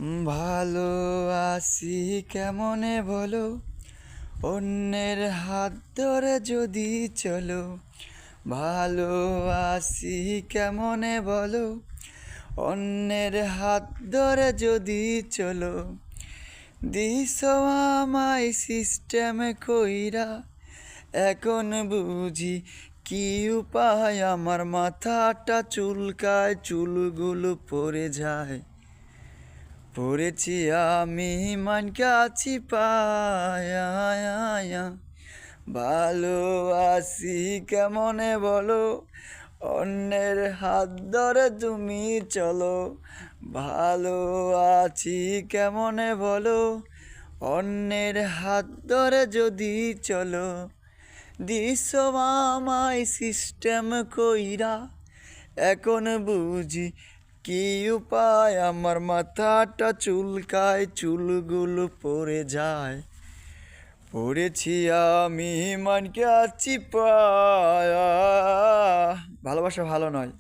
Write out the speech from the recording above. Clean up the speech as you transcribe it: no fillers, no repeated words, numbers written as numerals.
ভালো আছি কেমনে বলো, অন্যের হাত ধরে যদি চলো। ভালো আছি কেমনে বলো, অন্যের হাত ধরে যদি চলো। দিস আমায় সিস্টেমে কইরা, এখন বুঝি কি উপায়। আমার মাথাটা চুলকায়, চুলগুলো পড়ে যায়। পড়েছি আমি মান কাছি পায়া। ভালো আছি কেমনে বলো, অন্যের হাত ধরে তুমি চলো। ভালো আছি কেমনে বলো, অন্যের হাত ধরে যদি চলো। দিস আমায় সিস্টেম কইরা, এখন বুঝি কি উপায়। আমার মাথাটা চুলকায়, চুলগুলো পড়ে যায়। পড়েছি আমি মান কাছি পায়া। ভালোবাসা ভালো নয়।